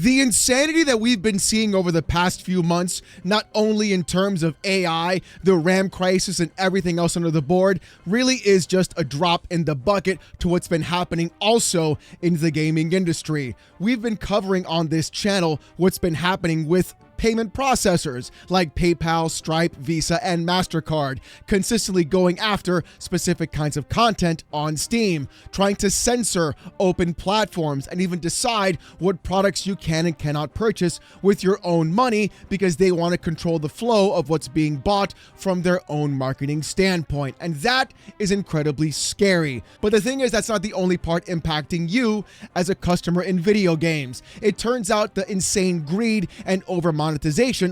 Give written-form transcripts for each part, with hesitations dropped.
The insanity that we've been seeing over the past few months, not only in terms of AI, the RAM crisis, and everything else under the board, really is just a drop in the bucket to what's been happening also in the gaming industry. We've been covering on this channel what's been happening with payment processors like PayPal, Stripe, Visa, and MasterCard, consistently going after specific kinds of content on Steam, trying to censor open platforms, and even decide what products you can and cannot purchase with your own money because they want to control the flow of what's being bought from their own marketing standpoint. And that is incredibly scary. But the thing is, that's not the only part impacting you as a customer in video games. It turns out the insane greed and overmonetization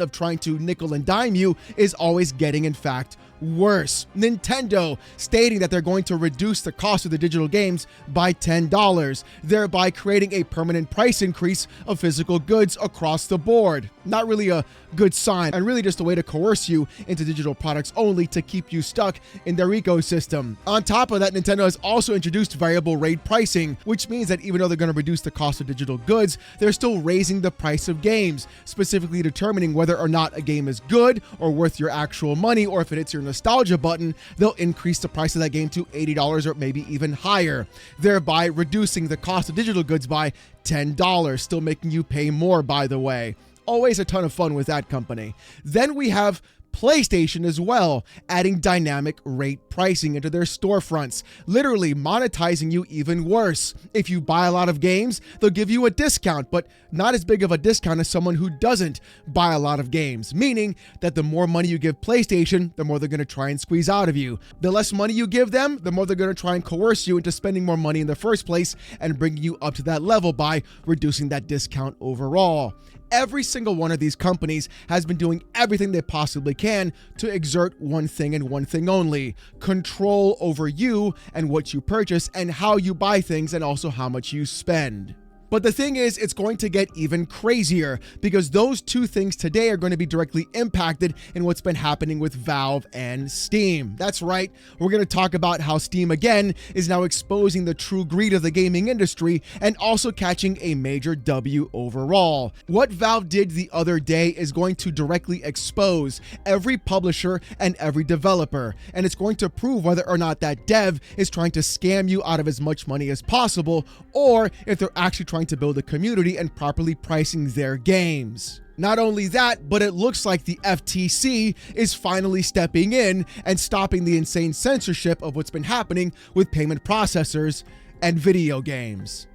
of trying to nickel and dime you is always getting, in fact, worse. Nintendo stating that they're going to reduce the cost of the digital games by $10, thereby creating a permanent price increase of physical goods across the board. Not really a good sign, and really just a way to coerce you into digital products only to keep you stuck in their ecosystem. On top of that, Nintendo has also introduced variable rate pricing, which means that even though they're going to reduce the cost of digital goods, they're still raising the price of games, specifically determining whether or not a game is good or worth your actual money, or if it hits your nostalgia button, they'll increase the price of that game to $80 or maybe even higher, thereby reducing the cost of digital goods by $10, still making you pay more, by the way. Always a ton of fun with that company. Then we have PlayStation as well, adding dynamic rate pricing into their storefronts, literally monetizing you even worse. If you buy a lot of games, they'll give you a discount, but not as big of a discount as someone who doesn't buy a lot of games, meaning that the more money you give PlayStation, the more they're going to try and squeeze out of you. The less money you give them, the more they're going to try and coerce you into spending more money in the first place and bringing you up to that level by reducing that discount overall. Every single one of these companies has been doing everything they possibly can to exert one thing and one thing only: control over you and what you purchase and how you buy things, and also how much you spend. But the thing is, it's going to get even crazier because those two things today are going to be directly impacted in what's been happening with Valve and Steam. That's right, we're going to talk about how Steam again is now exposing the true greed of the gaming industry and also catching a major W overall. What Valve did the other day is going to directly expose every publisher and every developer, and it's going to prove whether or not that dev is trying to scam you out of as much money as possible, or if they're actually trying to build a community and properly pricing their games. Not only that, but it looks like the FTC is finally stepping in and stopping the insane censorship of what's been happening with payment processors and video games.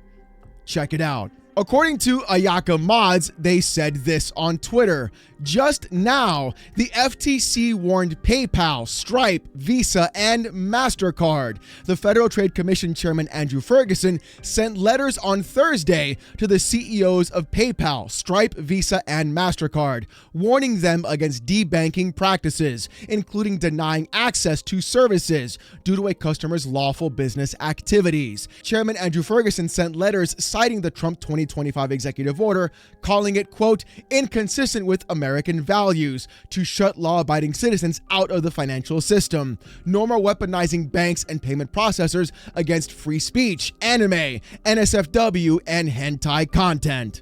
Check it out. According to Ayaka Mods, they said this on Twitter: just now, the FTC warned PayPal, Stripe, Visa, and MasterCard. The Federal Trade Commission Chairman Andrew Ferguson sent letters on Thursday to the CEOs of PayPal, Stripe, Visa, and MasterCard, warning them against debanking practices, including denying access to services due to a customer's lawful business activities. Chairman Andrew Ferguson sent letters citing the Trump 2025 executive order, calling it, quote, inconsistent with American values to shut law-abiding citizens out of the financial system, no more weaponizing banks and payment processors against free speech, anime, NSFW, and hentai content.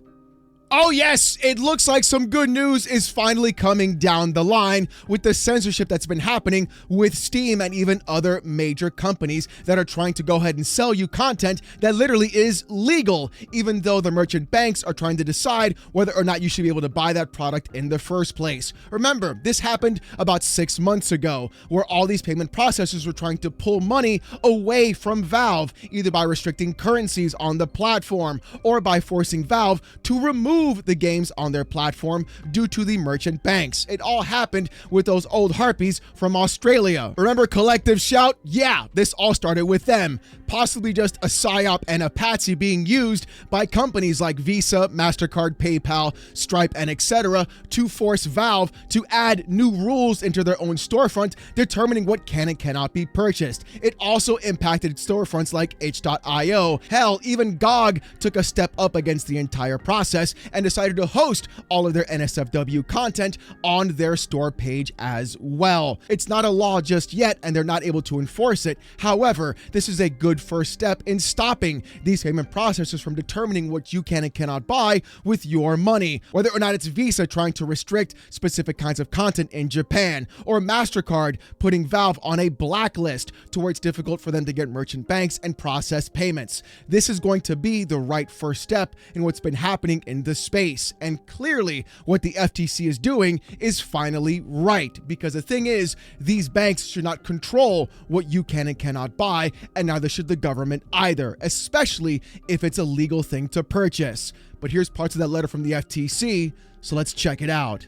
Oh yes, it looks like some good news is finally coming down the line with the censorship that's been happening with Steam and even other major companies that are trying to go ahead and sell you content that literally is legal, even though the merchant banks are trying to decide whether or not you should be able to buy that product in the first place. Remember, this happened about 6 months ago, where all these payment processors were trying to pull money away from Valve, either by restricting currencies on the platform or by forcing Valve to remove the games on their platform due to the merchant banks. It all happened with those old harpies from Australia. Remember Collective Shout? Yeah, this all started with them. Possibly just a psyop and a patsy being used by companies like Visa, MasterCard, PayPal, Stripe, and etc. to force Valve to add new rules into their own storefront, determining what can and cannot be purchased. It also impacted storefronts like itch.io. Hell, even GOG took a step up against the entire process and decided to host all of their NSFW content on their store page as well. It's not a law just yet, and they're not able to enforce it. However, this is a good first step in stopping these payment processors from determining what you can and cannot buy with your money, whether or not it's Visa trying to restrict specific kinds of content in Japan, or MasterCard putting Valve on a blacklist to where it's difficult for them to get merchant banks and process payments. This is going to be the right first step in what's been happening in the space. And clearly what the FTC is doing is finally right, because the thing is, these banks should not control what you can and cannot buy, and neither should the government either, especially if it's a legal thing to purchase. But here's parts of that letter from the FTC, so let's check it out.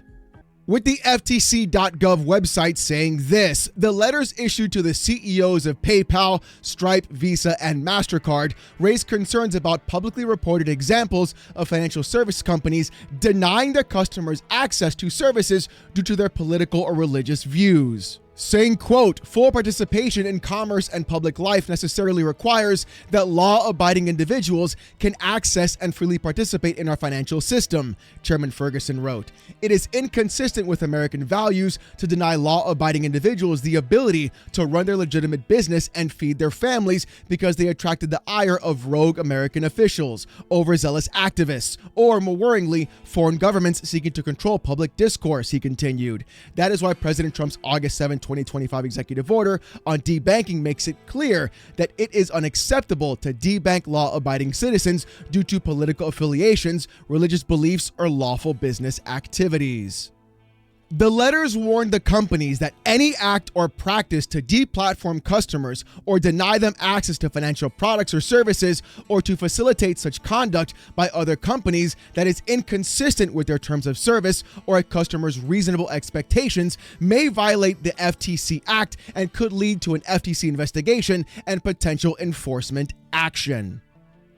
With the FTC.gov website saying this: the letters issued to the CEOs of PayPal, Stripe, Visa, and MasterCard raise concerns about publicly reported examples of financial service companies denying their customers access to services due to their political or religious views. Saying, quote, full participation in commerce and public life necessarily requires that law-abiding individuals can access and freely participate in our financial system, Chairman Ferguson wrote. It is inconsistent with American values to deny law-abiding individuals the ability to run their legitimate business and feed their families because they attracted the ire of rogue American officials, overzealous activists, or, more worryingly, foreign governments seeking to control public discourse, he continued. That is why President Trump's August 7, 2025 executive order on debanking makes it clear that it is unacceptable to debank law-abiding citizens due to political affiliations, religious beliefs, or lawful business activities. The letters warned the companies that any act or practice to deplatform customers or deny them access to financial products or services, or to facilitate such conduct by other companies that is inconsistent with their terms of service or a customer's reasonable expectations, may violate the FTC Act and could lead to an FTC investigation and potential enforcement action.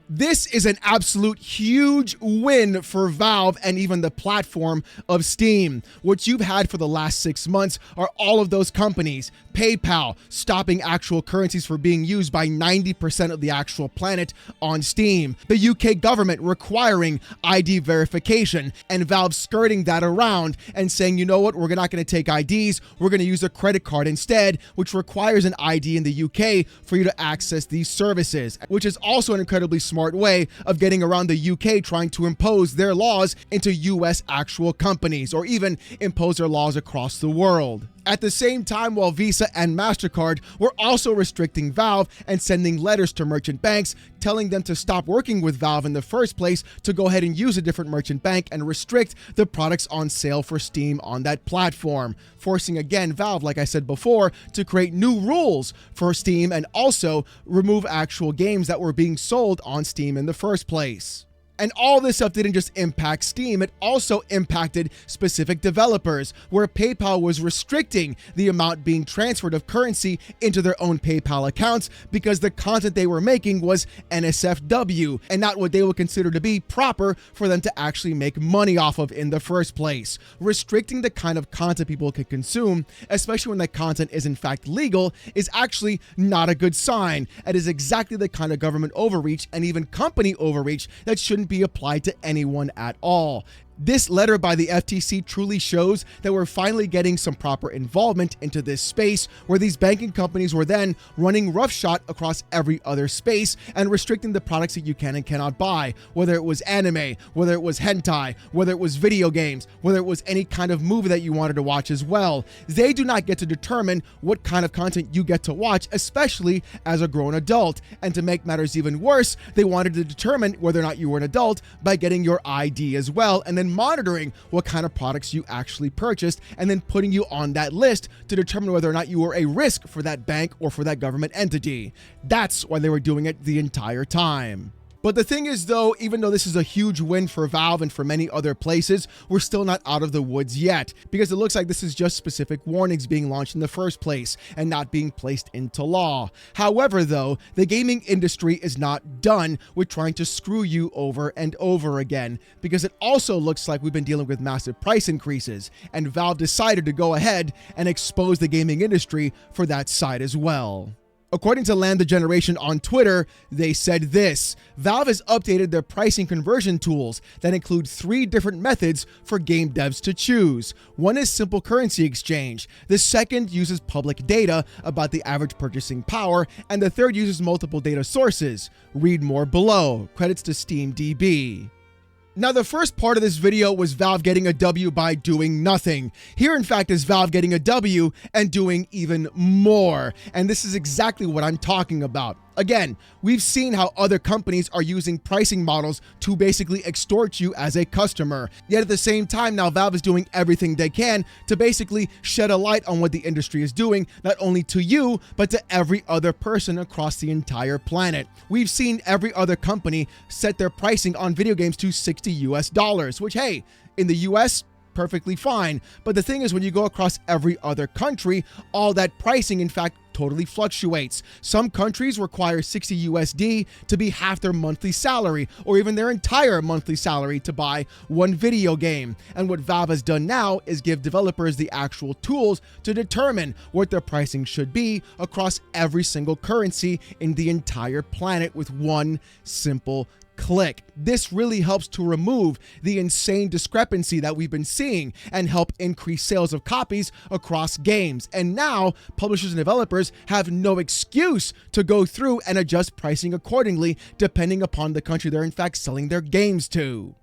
This is an absolute huge win for Valve and even the platform of Steam. What you've had for the last 6 months are all of those companies, PayPal stopping actual currencies for being used by 90% of the actual planet on Steam, the UK government requiring ID verification, and Valve skirting that around and saying, you know what, we're not going to take IDs, we're going to use a credit card instead, which requires an ID in the UK for you to access these services, which is also an incredibly smart way of getting around the UK trying to impose their laws into US actual companies, or even impose their laws across the world. At the same time, while Visa and MasterCard were also restricting Valve and sending letters to merchant banks telling them to stop working with Valve in the first place, to go ahead and use a different merchant bank and restrict the products on sale for Steam on that platform, forcing again Valve, like I said before, to create new rules for Steam and also remove actual games that were being sold on Steam in the first place. And all this stuff didn't just impact Steam, it also impacted specific developers, where PayPal was restricting the amount being transferred of currency into their own PayPal accounts because the content they were making was NSFW and not what they would consider to be proper for them to actually make money off of in the first place. Restricting the kind of content people can consume, especially when that content is in fact legal, is actually not a good sign. It is exactly the kind of government overreach and even company overreach that shouldn't be applied to anyone at all. This letter by the FTC truly shows that we're finally getting some proper involvement into this space, where these banking companies were then running roughshod across every other space and restricting the products that you can and cannot buy, whether it was anime, whether it was hentai, whether it was video games, whether it was any kind of movie that you wanted to watch as well. They do not get to determine what kind of content you get to watch, especially as a grown adult. And to make matters even worse, they wanted to determine whether or not you were an adult by getting your ID as well, and then monitoring what kind of products you actually purchased, and then putting you on that list to determine whether or not you were a risk for that bank or for that government entity. That's why they were doing it the entire time. But the thing is, though, even though this is a huge win for Valve and for many other places, we're still not out of the woods yet, because it looks like this is just specific warnings being launched in the first place and not being placed into law. However, though, the gaming industry is not done with trying to screw you over and over again, because it also looks like we've been dealing with massive price increases, and Valve decided to go ahead and expose the gaming industry for that side as well. According to Land the Generation on Twitter, they said this: Valve has updated their pricing conversion tools that include 3 different methods for game devs to choose. One is simple currency exchange. The second uses public data about the average purchasing power, and the third uses multiple data sources. Read more below. Credits to SteamDB. Now, the first part of this video was Valve getting a W by doing nothing. Here, in fact, is Valve getting a W and doing even more. And this is exactly what I'm talking about. Again, we've seen how other companies are using pricing models to basically extort you as a customer. Yet at the same time, now Valve is doing everything they can to basically shed a light on what the industry is doing, not only to you, but to every other person across the entire planet. We've seen every other company set their pricing on video games to $60 US, which, hey, in the US, perfectly fine. But the thing is, when you go across every other country, all that pricing, in fact, totally fluctuates. Some countries require $60 USD to be half their monthly salary, or even their entire monthly salary to buy one video game. And what Valve has done now is give developers the actual tools to determine what their pricing should be across every single currency in the entire planet with one simple click. This really helps to remove the insane discrepancy that we've been seeing and help increase sales of copies across games. And now publishers and developers have no excuse to go through and adjust pricing accordingly depending upon the country they're in fact selling their games to.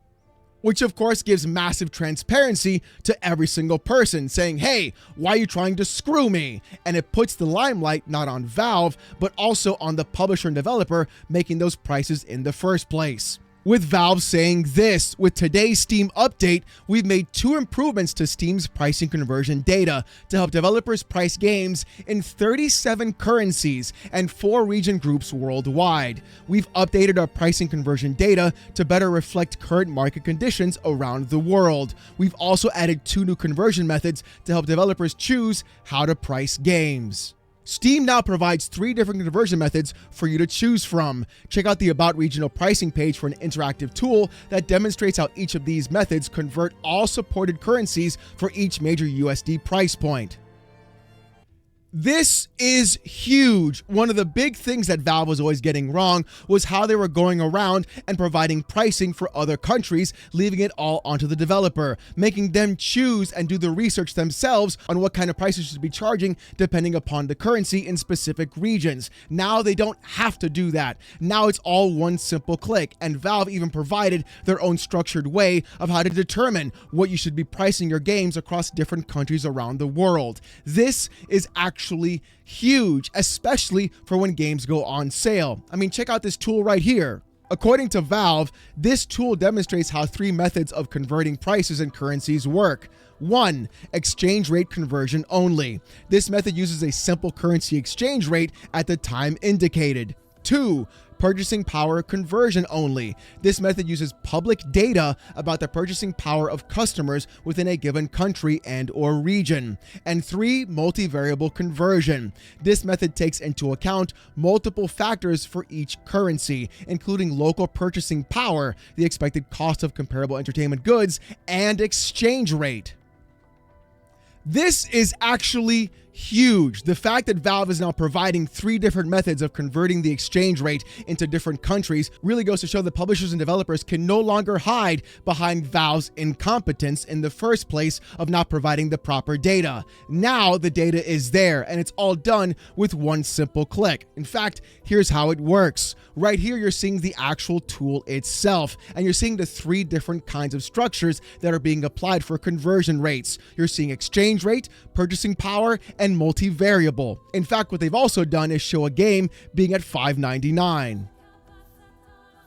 Which of course gives massive transparency to every single person saying, hey, why are you trying to screw me? And it puts the limelight not on Valve, but also on the publisher and developer making those prices in the first place. With Valve saying this: with today's Steam update, we've made 2 improvements to Steam's pricing conversion data to help developers price games in 37 currencies and 4 region groups worldwide. We've updated our pricing conversion data to better reflect current market conditions around the world. We've also added 2 new conversion methods to help developers choose how to price games. Steam now provides 3 different conversion methods for you to choose from. Check out the About Regional Pricing page for an interactive tool that demonstrates how each of these methods convert all supported currencies for each major USD price point. This is huge. One of the big things that Valve was always getting wrong was how they were going around and providing pricing for other countries, leaving it all onto the developer, making them choose and do the research themselves on what kind of prices should be charging depending upon the currency in specific regions. Now they don't have to do that. Now it's all one simple click, and Valve even provided their own structured way of how to determine what you should be pricing your games across different countries around the world. This is actually huge, especially for when games go on sale. I mean, check out this tool right here. According to Valve, this tool demonstrates how 3 methods of converting prices and currencies work. 1. Exchange rate conversion only. This method uses a simple currency exchange rate at the time indicated. 2. Purchasing power conversion only. This method uses public data about the purchasing power of customers within a given country and or region. And 3. Multivariable conversion. This method takes into account multiple factors for each currency, including local purchasing power, the expected cost of comparable entertainment goods, and exchange rate. This is actually huge. The fact that Valve is now providing 3 different methods of converting the exchange rate into different countries really goes to show that publishers and developers can no longer hide behind Valve's incompetence in the first place of not providing the proper data. Now the data is there, and it's all done with one simple click. In fact, here's how it works. Right here, you're seeing the actual tool itself, and you're seeing the 3 different kinds of structures that are being applied for conversion rates. You're seeing exchange rate, purchasing power, and multivariable. In fact, what they've also done is show a game being at $5.99.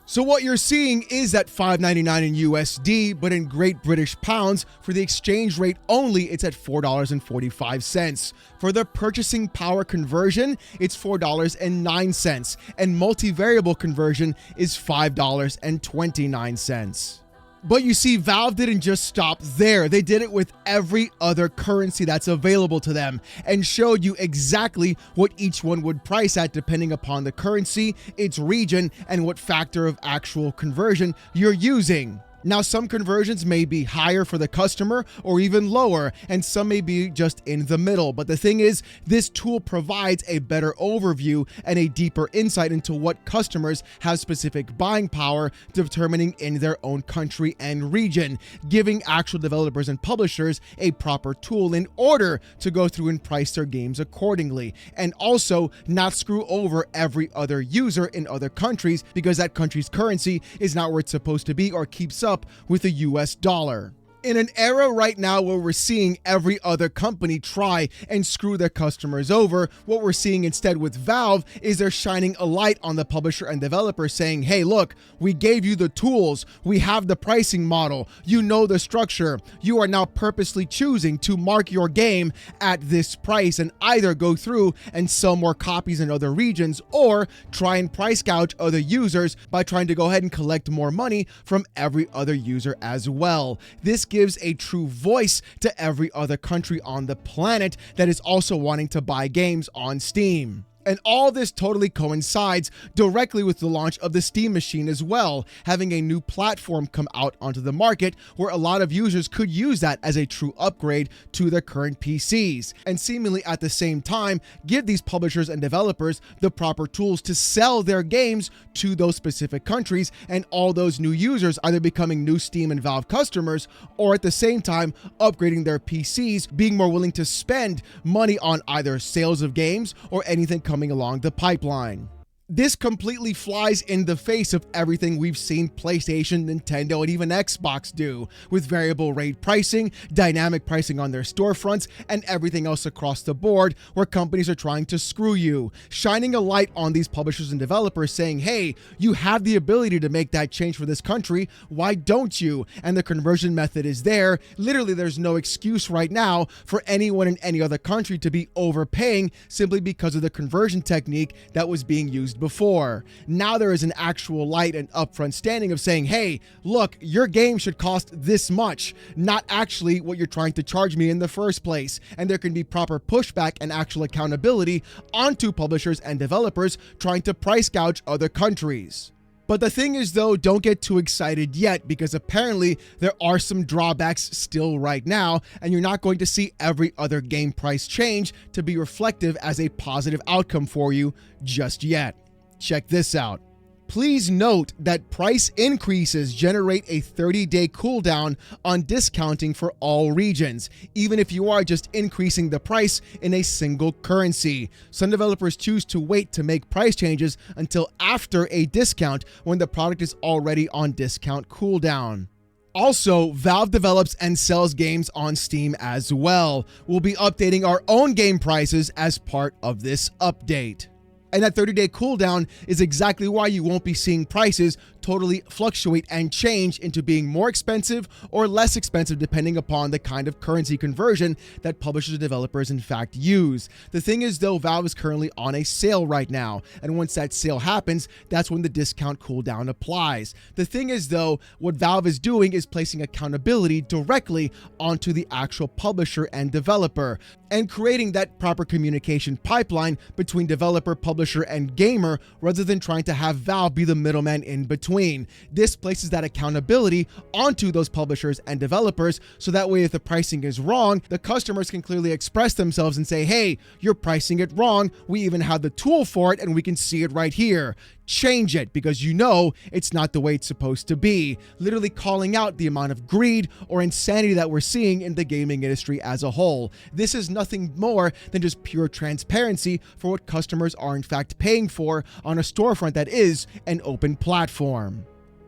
So what you're seeing is at $5.99 in USD, but in Great British Pounds, for the exchange rate only, it's at $4.45. For the purchasing power conversion, it's $4.09, and multivariable conversion is $5.29. But you see, Valve didn't just stop there. They did it with every other currency that's available to them and showed you exactly what each one would price at depending upon the currency, its region, and what factor of actual conversion you're using. Now, some conversions may be higher for the customer or even lower, and some may be just in the middle. But the thing is, this tool provides a better overview and a deeper insight into what customers have specific buying power, determining in their own country and region, giving actual developers and publishers a proper tool in order to go through and price their games accordingly, and also not screw over every other user in other countries because that country's currency is not where it's supposed to be or keeps up with the US dollar. In an era right now where we're seeing every other company try and screw their customers over, what we're seeing instead with Valve is they're shining a light on the publisher and developer saying, hey, look, we gave you the tools, we have the pricing model, you know the structure, you are now purposely choosing to mark your game at this price and either go through and sell more copies in other regions or try and price gouge other users by trying to go ahead and collect more money from every other user as well. This gives a true voice to every other country on the planet that is also wanting to buy games on Steam. And all this totally coincides directly with the launch of the Steam machine as well, having a new platform come out onto the market where a lot of users could use that as a true upgrade to their current PCs, and seemingly at the same time give these publishers and developers the proper tools to sell their games to those specific countries, and all those new users either becoming new Steam and Valve customers or at the same time upgrading their PCs, being more willing to spend money on either sales of games or anything coming along the pipeline. This completely flies in the face of everything we've seen PlayStation, Nintendo, and even Xbox do, with variable rate pricing, dynamic pricing on their storefronts, and everything else across the board where companies are trying to screw you, shining a light on these publishers and developers saying, hey, you have the ability to make that change for this country, why don't you? And the conversion method is there. Literally, there's no excuse right now for anyone in any other country to be overpaying simply because of the conversion technique that was being used before. Now there is an actual light and upfront standing of saying, hey, look, your game should cost this much, not actually what you're trying to charge me in the first place. And there can be proper pushback and actual accountability onto publishers and developers trying to price gouge other countries. But the thing is, though, don't get too excited yet, because apparently there are some drawbacks still right now, and you're not going to see every other game price change to be reflective as a positive outcome for you just yet. Check this out. Please note that price increases generate a 30-day cooldown on discounting for all regions, even if you are just increasing the price in a single currency. Some developers choose to wait to make price changes until after a discount when the product is already on discount cooldown. Also, Valve develops and sells games on Steam as well. We'll be updating our own game prices as part of this update. And that 30-day cooldown is exactly why you won't be seeing prices totally fluctuate and change into being more expensive or less expensive depending upon the kind of currency conversion that publishers and developers in fact use. The thing is, though, Valve is currently on a sale right now, and once that sale happens, that's when the discount cooldown applies. The thing is, though, what Valve is doing is placing accountability directly onto the actual publisher and developer, and creating that proper communication pipeline between developer, publisher, and gamer, rather than trying to have Valve be the middleman in between. This places that accountability onto those publishers and developers, so that way if the pricing is wrong, the customers can clearly express themselves and say, hey, you're pricing it wrong. We even have the tool for it and we can see it right here. Change it because you know it's not the way it's supposed to be. Literally calling out the amount of greed or insanity that we're seeing in the gaming industry as a whole. This is nothing more than just pure transparency for what customers are in fact paying for on a storefront that is an open platform.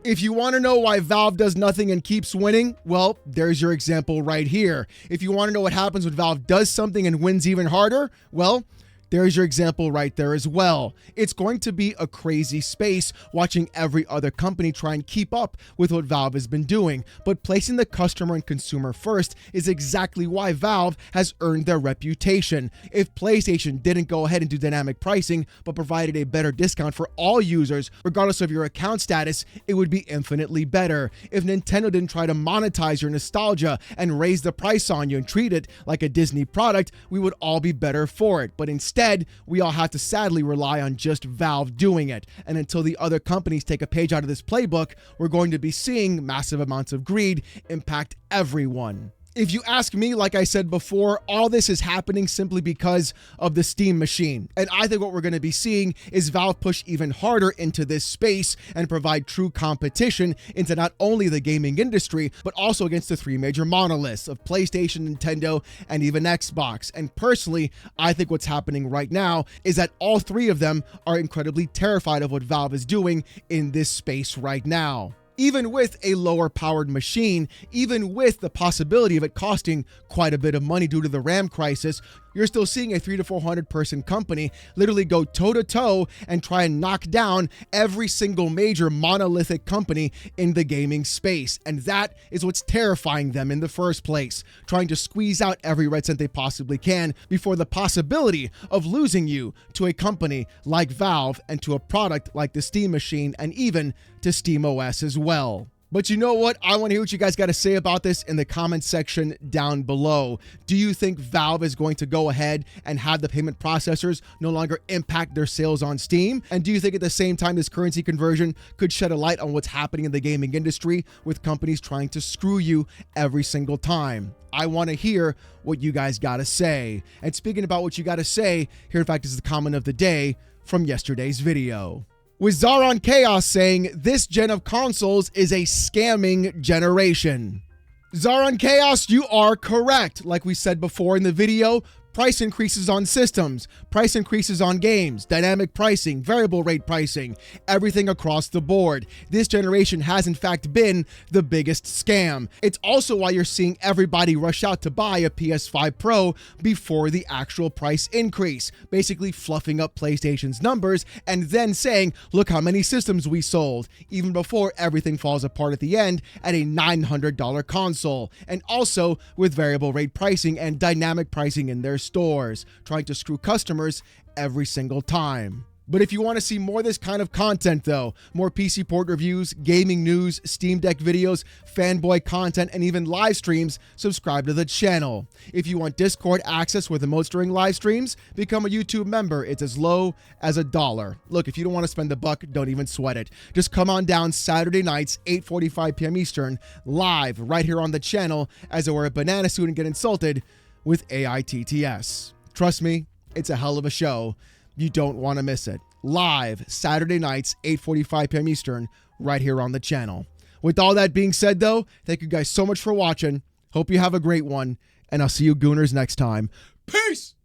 If you want to know why Valve does nothing and keeps winning, well, there's your example right here. If you want to know what happens when Valve does something and wins even harder, well, there's your example right there as well. It's going to be a crazy space watching every other company try and keep up with what Valve has been doing, but placing the customer and consumer first is exactly why Valve has earned their reputation. If PlayStation didn't go ahead and do dynamic pricing, but provided a better discount for all users, regardless of your account status, it would be infinitely better. If Nintendo didn't try to monetize your nostalgia and raise the price on you and treat it like a Disney product, we would all be better for it. But instead, Instead, we all have to sadly rely on just Valve doing it. And until the other companies take a page out of this playbook, we're going to be seeing massive amounts of greed impact everyone. If you ask me, like I said before, all this is happening simply because of the Steam machine. And I think what we're going to be seeing is Valve push even harder into this space and provide true competition into not only the gaming industry, but also against the three major monoliths of PlayStation, Nintendo, and even Xbox. And personally, I think what's happening right now is that all three of them are incredibly terrified of what Valve is doing in this space right now. Even with a lower powered machine, even with the possibility of it costing quite a bit of money due to the RAM crisis, you're still seeing a 300 to 400 person company literally go toe to toe and try and knock down every single major monolithic company in the gaming space. And that is what's terrifying them in the first place, trying to squeeze out every red cent they possibly can before the possibility of losing you to a company like Valve and to a product like the Steam machine and even to SteamOS as well. But you know what? I want to hear what you guys got to say about this in the comments section down below. Do you think Valve is going to go ahead and have the payment processors no longer impact their sales on Steam? And do you think at the same time this currency conversion could shed a light on what's happening in the gaming industry with companies trying to screw you every single time? I want to hear what you guys got to say. And speaking about what you got to say, here in fact is the comment of the day from yesterday's video, with Zaron Chaos saying, "This gen of consoles is a scamming generation." Zaron Chaos, you are correct. Like we said before in the video, price increases on systems, price increases on games, dynamic pricing, variable rate pricing, everything across the board. This generation has in fact been the biggest scam. It's also why you're seeing everybody rush out to buy a PS5 Pro before the actual price increase, basically fluffing up PlayStation's numbers and then saying, look how many systems we sold, even before everything falls apart at the end at a $900 console. And also with variable rate pricing and dynamic pricing in their stores, trying to screw customers every single time. But if you want to see more of this kind of content though, more PC port reviews, gaming news, Steam Deck videos, fanboy content, and even live streams, subscribe to the channel. If you want Discord access with emotes during live streams, become a YouTube member. It's as low as $1. Look, if you don't want to spend the buck, don't even sweat it. Just come on down Saturday nights, 8:45 p.m. Eastern, live right here on the channel as I wear a banana suit and get insulted with AITTS. Trust me, it's a hell of a show. You don't want to miss it. Live Saturday nights, 8:45 p.m. Eastern, right here on the channel. With all that being said, though, thank you guys so much for watching. Hope you have a great one, and I'll see you gooners next time. Peace!